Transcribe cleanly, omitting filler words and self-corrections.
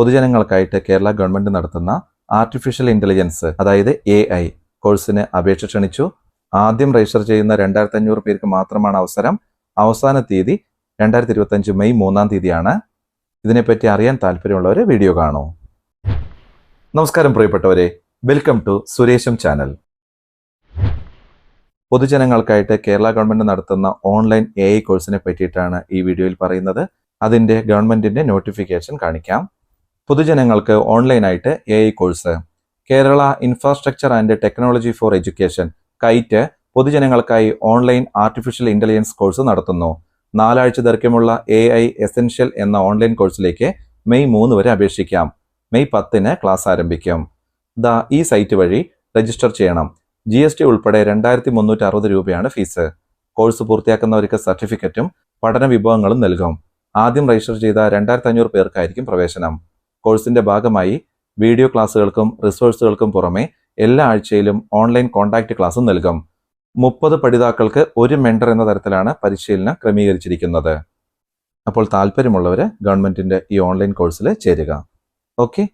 പൊതുജനങ്ങൾക്കായിട്ട് Kerala government നടത്തുന്ന artificial intelligence അതായത് AI കോഴ്സിന് അപേക്ഷ ക്ഷണിച്ചു. ആദ്യം രജിസ്റ്റർ ചെയ്യുന്ന 2500 പേർക്ക് മാത്രമാണ് അവസരം. അവസാന തീയതി 2025 മെയ് 3-ാം തീയതിയാണ്. ഇതിനെപ്പറ്റി അറിയാൻ താല്പര്യമുള്ളവർ വീഡിയോ കാണൂ. നമസ്കാരം പ്രിയപ്പെട്ടവരെ, വെൽക്കം ടു സുരേഷം ചാനൽ. പൊതുജനങ്ങൾക്കായിട്ട് കേരള ഗവൺമെന്റ് നടത്തുന്ന ഓൺലൈൻ AI കോഴ്സിനെ പറ്റിയിട്ടാണ് ഈ വീഡിയോയിൽ പറയുന്നത്. അതിന്റെ ഗവൺമെന്റിന്റെ നോട്ടിഫിക്കേഷൻ കാണിക്കാം. പൊതുജനങ്ങൾക്ക് ഓൺലൈനായിട്ട് AI course Kerala infrastructure and technology for education KITE പൊതുജനങ്ങൾക്കായി ഓൺലൈൻ ആർട്ടിഫിഷ്യൽ ഇന്റലിജൻസ് കോഴ്സ് നടത്തുന്നു. 4 ആഴ്ച ദൈർഘ്യമുള്ള AI എസെൻഷ്യൽ എന്ന ഓൺലൈൻ കോഴ്സിലേക്ക് മെയ് 3 വരെ അപേക്ഷിക്കാം. മെയ് 10-ന് ക്ലാസ് ആരംഭിക്കും. ഈ സൈറ്റ് വഴി രജിസ്റ്റർ ചെയ്യണം. GST ഉൾപ്പെടെ 2360 രൂപയാണ് ഫീസ്. കോഴ്സ് പൂർത്തിയാക്കുന്നവർക്ക് സർട്ടിഫിക്കറ്റും പഠന വിഭവങ്ങളും നൽകും. ആദ്യം രജിസ്റ്റർ ചെയ്ത 2500 പേർക്കായിരിക്കും പ്രവേശനം. കോഴ്സിന്റെ ഭാഗമായി വീഡിയോ ക്ലാസ്സുകൾക്കും റിസോഴ്സുകൾക്കും പുറമെ എല്ലാ ആഴ്ചയിലും ഓൺലൈൻ കോൺടാക്ട് ക്ലാസ്സും നൽകും. 30 പഠിതാക്കൾക്ക് 1 മെന്റർ എന്ന തരത്തിലാണ് പരിശീലനം ക്രമീകരിച്ചിരിക്കുന്നത്. അപ്പോൾ താല്പര്യമുള്ളവർ ഗവൺമെന്റിന്റെ ഈ ഓൺലൈൻ കോഴ്സിൽ ചേരുക. ഓക്കെ.